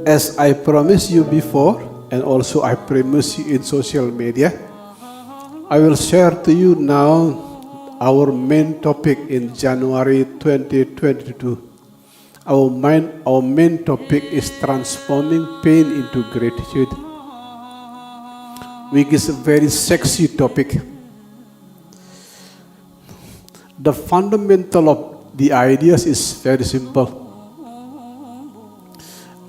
As I promised you before, and also I promised you in social media, I will share to you now our main topic in January 2022. Our main topic is transforming pain into gratitude, which is a very sexy topic. The fundamental of the ideas is very simple.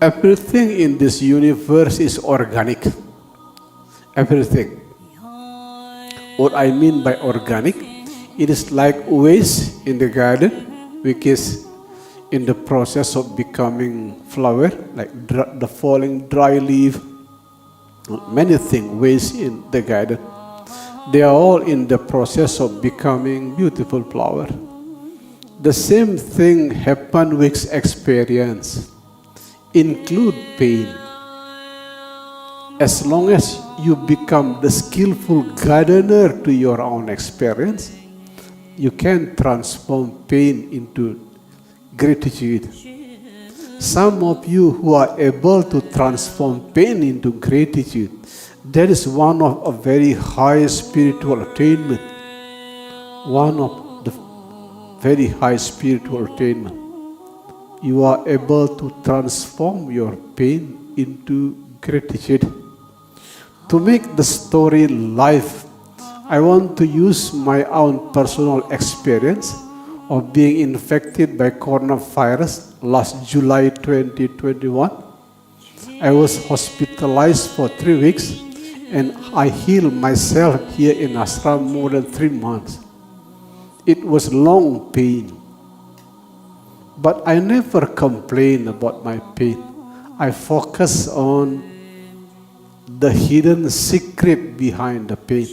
Everything in this universe is organic. Everything. What I mean by organic, it is like waste in the garden, which is in the process of becoming flower, like the falling dry leaf, many things waste in the garden. They are all in the process of becoming beautiful flower. The same thing happens with experience. Include pain. As long as you become the skillful gardener to your own experience, you can transform pain into gratitude. Some of you who are able to transform pain into gratitude, that is one of a very high spiritual attainment. One of the very high spiritual attainment. You are able to transform your pain into gratitude. To make the story live, I want to use my own personal experience of being infected by coronavirus last July 2021. I was hospitalized for 3 weeks and I healed myself here in ashram more than 3 months. It was long pain. But I never complain about my pain. I focus on the hidden secret behind the pain.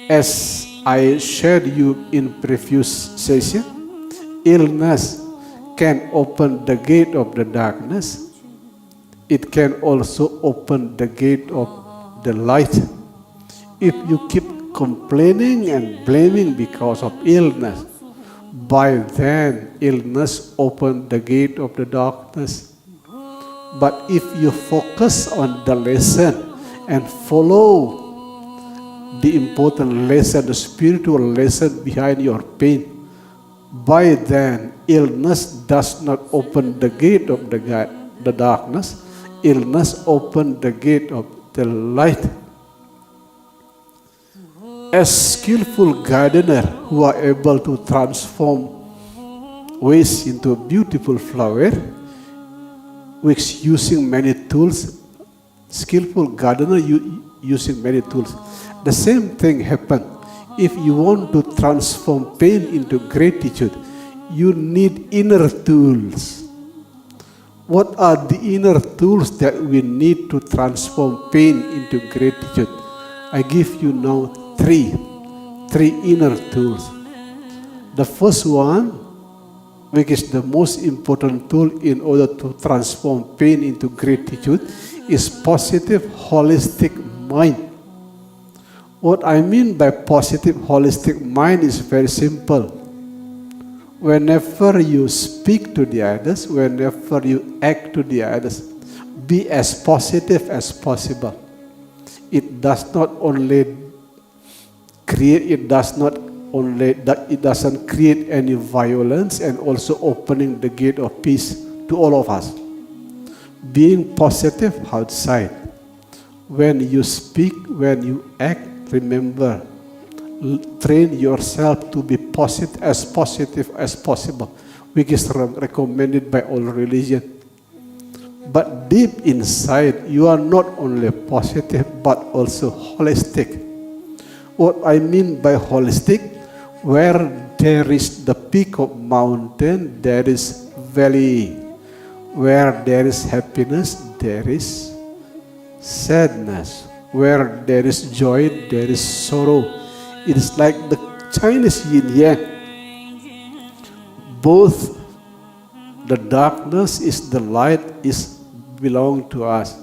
As I shared you in previous session, illness can open the gate of the darkness. It can also open the gate of the light. If you keep complaining and blaming because of illness, by then illness opened the gate of the darkness. But if you focus on the lesson and follow the important lesson, the spiritual lesson behind your pain, by then illness does not open the gate of the darkness. Illness opens the gate of the light. As skillful gardener who are able to transform waste into a beautiful flower, which using many tools, skillful gardener using many tools. The same thing happens. If you want to transform pain into gratitude, you need inner tools. What are the inner tools that we need to transform pain into gratitude? I give you now three inner tools. The first one, which is the most important tool in order to transform pain into gratitude, is positive holistic mind. What I mean by positive holistic mind is very simple. Whenever you speak to the others, whenever you act to the others, be as positive as possible. It doesn't create any violence, and also opening the gate of peace to all of us. Being positive outside. When you speak, when you act, remember, train yourself to be positive as possible, which is recommended by all religion. But deep inside, you are not only positive, but also holistic. What I mean by holistic, where there is the peak of mountain, there is valley. Where there is happiness, there is sadness. Where there is joy, there is sorrow. It is like the Chinese yin-yang. Both the darkness is the light is belong to us.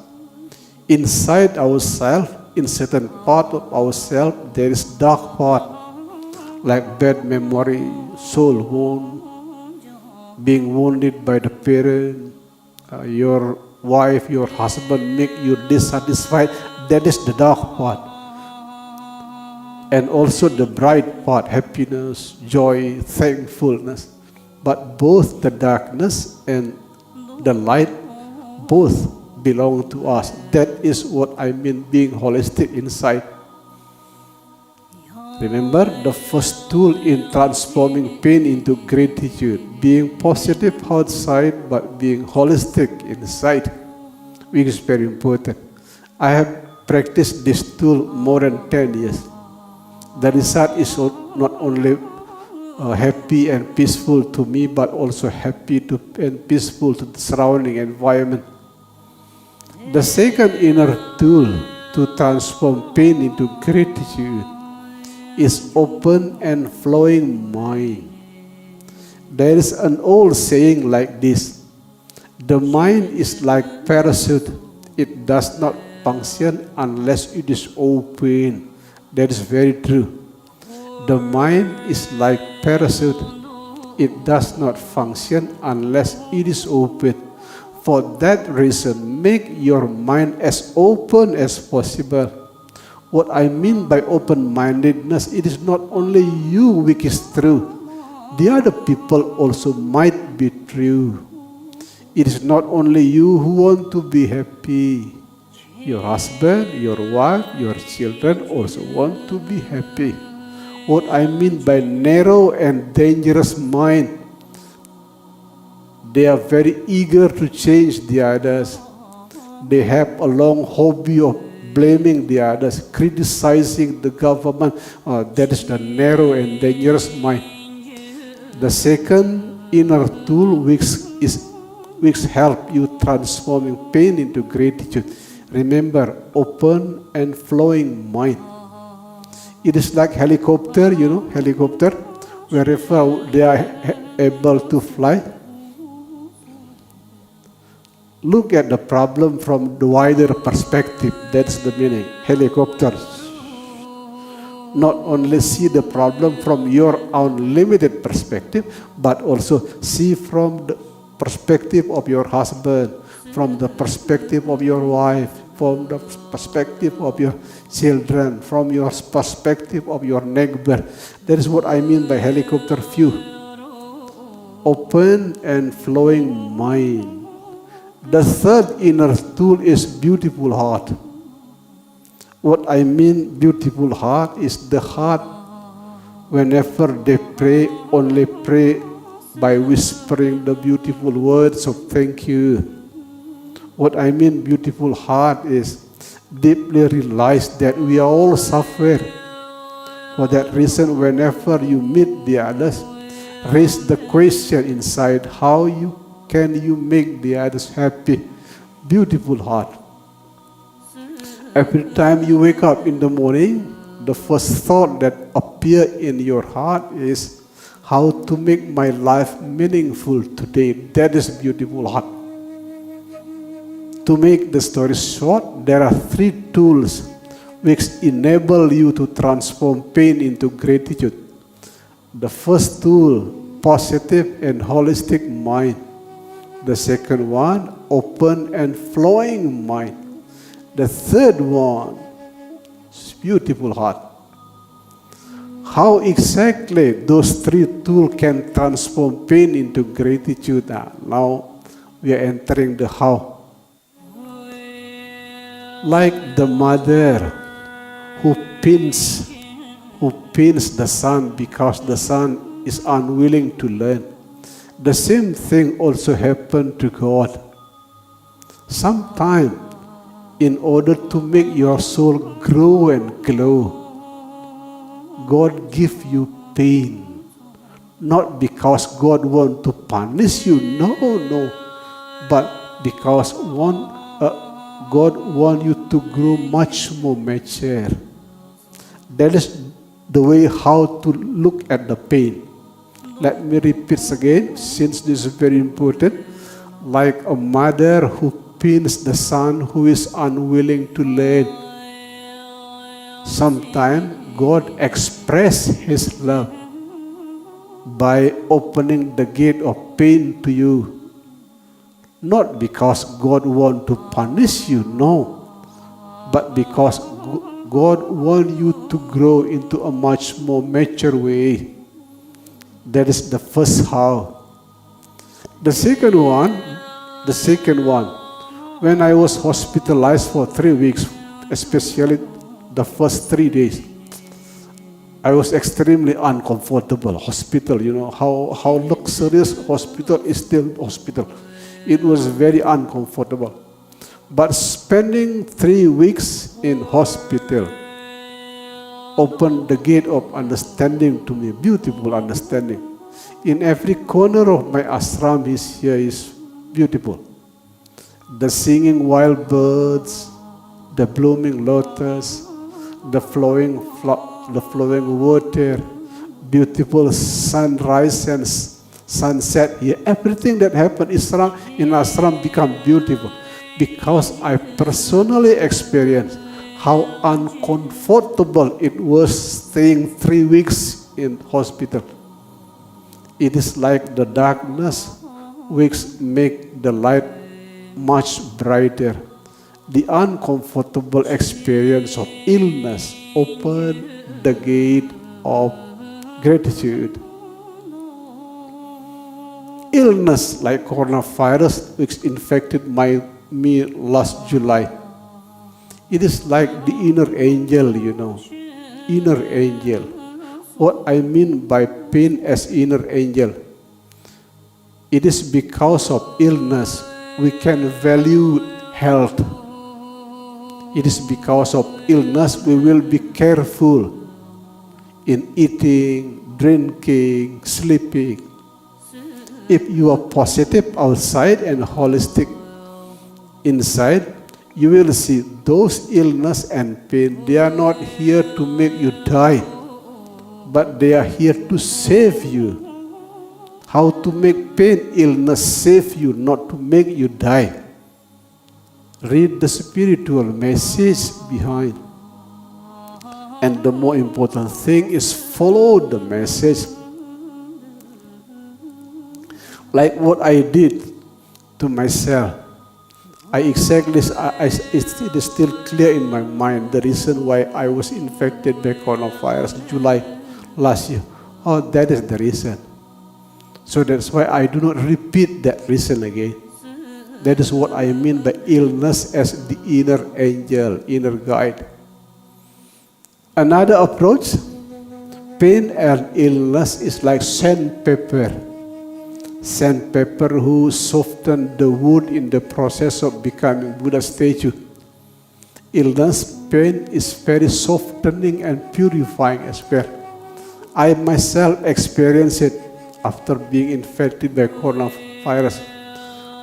Inside ourselves, in certain part of ourselves, there is dark part, like bad memory, soul wound, being wounded by the parent, your wife, your husband make you dissatisfied, that is the dark part. And also the bright part, happiness, joy, thankfulness. But both the darkness and the light, both belong to us. That is what I mean being holistic inside. Remember, the first tool in transforming pain into gratitude, being positive outside but being holistic inside, which is very important. I have practiced this tool more than 10 years. The result is not only happy and peaceful to me, but also happy and peaceful to the surrounding environment. The second inner tool to transform pain into gratitude is open and flowing mind. There is an old saying like this: the mind is like parachute. It does not function unless it is open. That is very true. The mind is like parachute. It does not function unless it is open. For that reason, make your mind as open as possible. What I mean by open-mindedness, it is not only you which is true. The other people also might be true. It is not only you who want to be happy. Your husband, your wife, your children also want to be happy. What I mean by narrow and dangerous mind, they are very eager to change the others. They have a long hobby of blaming the others, criticizing the government. That is the narrow and dangerous mind. The second inner tool which help you transforming pain into gratitude. Remember, open and flowing mind. It is like helicopter, helicopter, wherever they are able to fly. Look at the problem from the wider perspective. That's the meaning. Helicopters. Not only see the problem from your own limited perspective, but also see from the perspective of your husband, from the perspective of your wife, from the perspective of your children, from your perspective of your neighbor. That is what I mean by helicopter view. Open and flowing mind. The third inner tool is beautiful heart. What I mean beautiful heart is the heart, whenever they pray, only pray by whispering the beautiful words of thank you. What I mean beautiful heart is deeply realize that we are all suffer. For that reason, whenever you meet the others, raise the question inside, how can you make the others happy? Beautiful heart. Every time you wake up in the morning, the first thought that appears in your heart is how to make my life meaningful today. That is beautiful heart. To make the story short, there are 3 tools which enable you to transform pain into gratitude. The first tool, positive and holistic mind. The second one, open and flowing mind. The third one, beautiful heart. How exactly those 3 tools can transform pain into gratitude? Now we are entering the how. Like the mother who pins the son because the son is unwilling to learn. The same thing also happened to God. Sometimes, in order to make your soul grow and glow, God gives you pain. Not because God wants to punish you, no. But because God wants you to grow much more mature. That is the way how to look at the pain. Let me repeat again, since this is very important. Like a mother who pins the son who is unwilling to learn. Sometimes God expresses His love by opening the gate of pain to you. Not because God wants to punish you, no, but because God wants you to grow into a much more mature way. That is the first how. The second one, when I was hospitalized for 3 weeks, especially the first 3 days, I was extremely uncomfortable. Hospital, how luxurious hospital is still hospital. It was very uncomfortable. But spending 3 weeks in hospital opened the gate of understanding to me, beautiful understanding. In every corner of my ashram here is beautiful. The singing wild birds, the blooming lotus, the flowing water, beautiful sunrise and sunset here. Everything that happened in ashram become beautiful because I personally experienced how uncomfortable it was staying 3 weeks in hospital. It is like the darkness which make the light much brighter. The uncomfortable experience of illness opened the gate of gratitude. Illness like coronavirus which infected me last July. It is like the inner angel, inner angel. What I mean by pain as inner angel, it is because of illness we can value health. It is because of illness we will be careful in eating, drinking, sleeping. If you are positive outside and holistic inside, you will see those illness and pain, they are not here to make you die, but they are here to save you. How to make pain, illness save you, not to make you die. Read the spiritual message behind. And the more important thing is follow the message. Like what I did to myself. It is still clear in my mind the reason why I was infected by coronavirus in July last year. Oh, that is the reason. So that's why I do not repeat that reason again. That is what I mean by illness as the inner angel, inner guide. Another approach, pain and illness is like sandpaper. Sandpaper who soften the wood in the process of becoming Buddha statue. Illness, pain is very softening and purifying as well. I myself experienced it after being infected by coronavirus.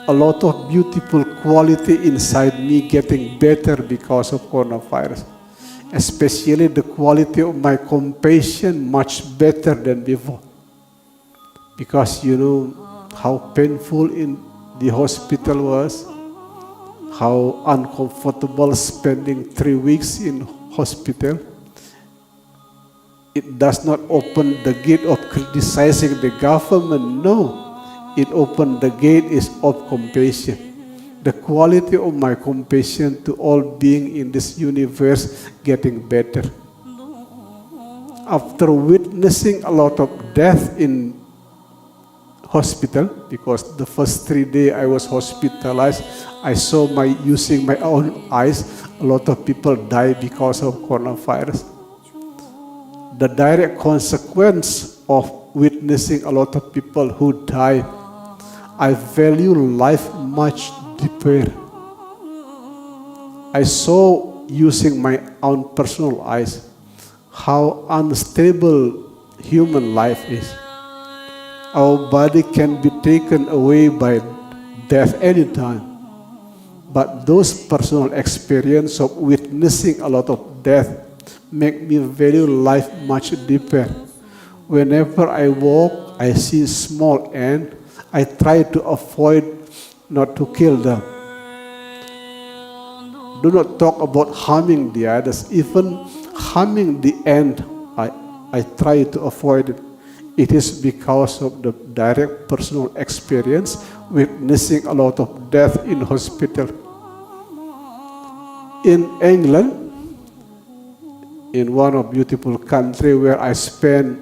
A lot of beautiful quality inside me getting better because of coronavirus. Especially the quality of my compassion much better than before. Because how painful in the hospital was, how uncomfortable spending 3 weeks in hospital. It does not open the gate of criticizing the government, no. It opened the gate of compassion. The quality of my compassion to all beings in this universe getting better. After witnessing a lot of death in hospital, because the first 3 days I was hospitalized, I saw using my own eyes, a lot of people die because of coronavirus. The direct consequence of witnessing a lot of people who die, I value life much deeper. I saw using my own personal eyes how unstable human life is. Our body can be taken away by death anytime. But those personal experience of witnessing a lot of death make me value life much deeper. Whenever I walk, I see small ants. I try to avoid not to kill them. Do not talk about harming the others. Even harming the ant, I try to avoid it. It is because of the direct personal experience witnessing a lot of death in hospital. In England, in one of beautiful country where I spent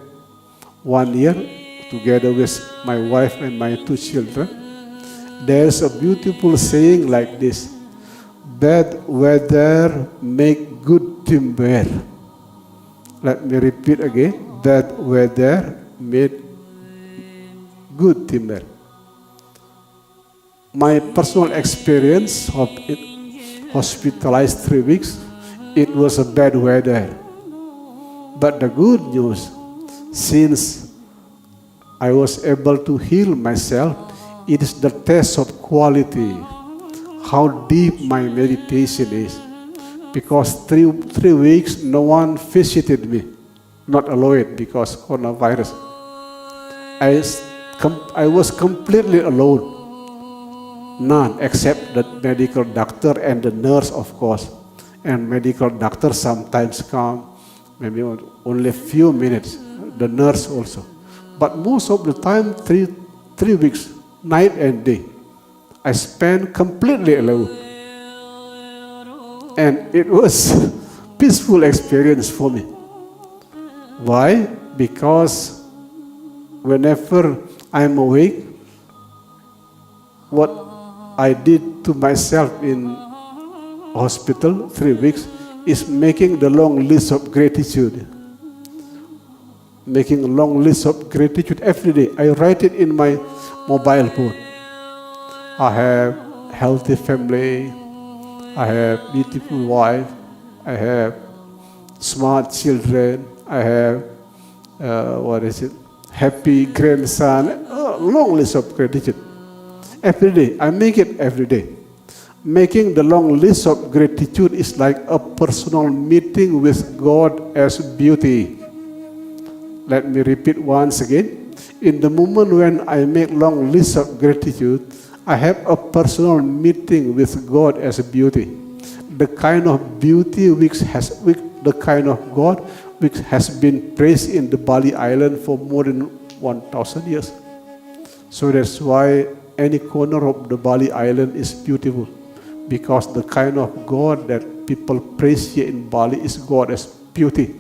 1 year together with my wife and my 2 children, there's a beautiful saying like this: bad weather make good teamwork. Let me repeat again: bad weather made good teamwork. My personal experience of it, hospitalized 3 weeks, it was a bad weather. But the good news, since I was able to heal myself, it is the test of quality, how deep my meditation is. Because three weeks, no one visited me, not alone because coronavirus. I was completely alone. None except the medical doctor and the nurse, of course. And medical doctor sometimes come, maybe only a few minutes. The nurse also. But most of the time, three weeks, night and day, I spent completely alone. And it was a peaceful experience for me. Why? Because whenever I'm awake, what I did to myself in hospital 3 weeks is making the long list of gratitude. Making a long list of gratitude every day. I write it in my mobile phone. I have healthy family. I have beautiful wife. I have smart children. I have happy grandson. Long list of gratitude. Every day, I make it every day. Making the long list of gratitude is like a personal meeting with God as beauty. Let me repeat once again. In the moment when I make long list of gratitude, I have a personal meeting with God as beauty. The kind of beauty the kind of God which has been praised in the Bali island for more than 1,000 years. So that's why any corner of the Bali island is beautiful, because the kind of God that people praise here in Bali is God as beauty.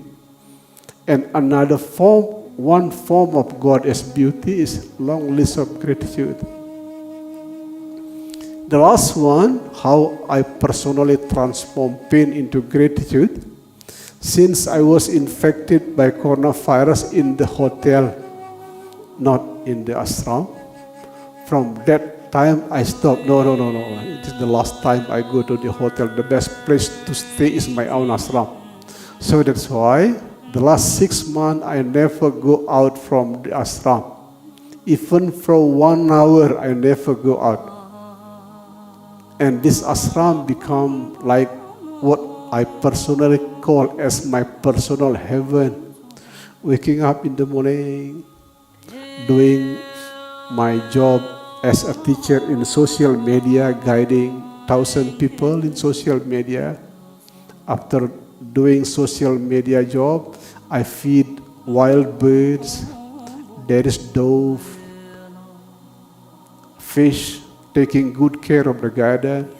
And one form of God as beauty is long list of gratitude. The last one, how I personally transform pain into gratitude. Since I was infected by coronavirus in the hotel, not in the ashram, from that time I stopped. No. It is the last time I go to the hotel. The best place to stay is my own ashram. So that's why the last 6 months I never go out from the ashram. Even for 1 hour I never go out. And this ashram become like what I personally call as my personal heaven. Waking up in the morning, doing my job as a teacher in social media, guiding 1,000 people in social media. After doing social media job, I feed wild birds. There is dove, fish, taking good care of the garden.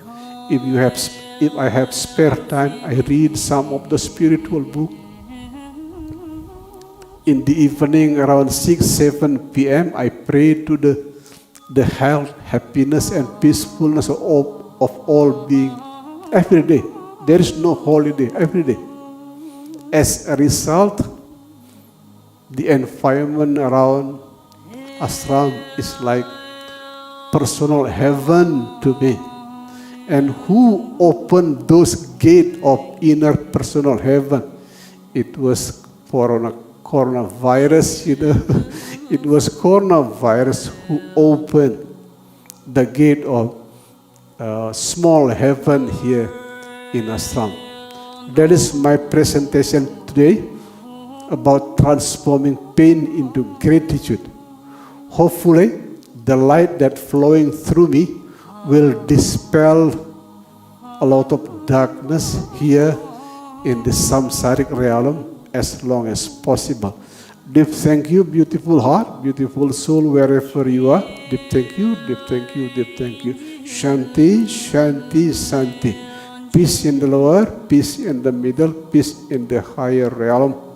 If I have spare time, I read some of the spiritual book. In the evening, around 6-7 p.m., I pray to the health, happiness, and peacefulness of all being every day. There is no holiday, every day. As a result, the environment around ashram is like personal heaven to me. And who opened those gates of inner personal heaven? It was coronavirus, It was coronavirus who opened the gate of small heaven here in ashram. That is my presentation today about transforming pain into gratitude. Hopefully, the light that flowing through me will dispel a lot of darkness here in the samsaric realm as long as possible. Deep thank you, beautiful heart, beautiful soul, wherever you are. Deep thank you, deep thank you, deep thank you. Shanti, Shanti, Shanti. Peace in the lower, peace in the middle, peace in the higher realm.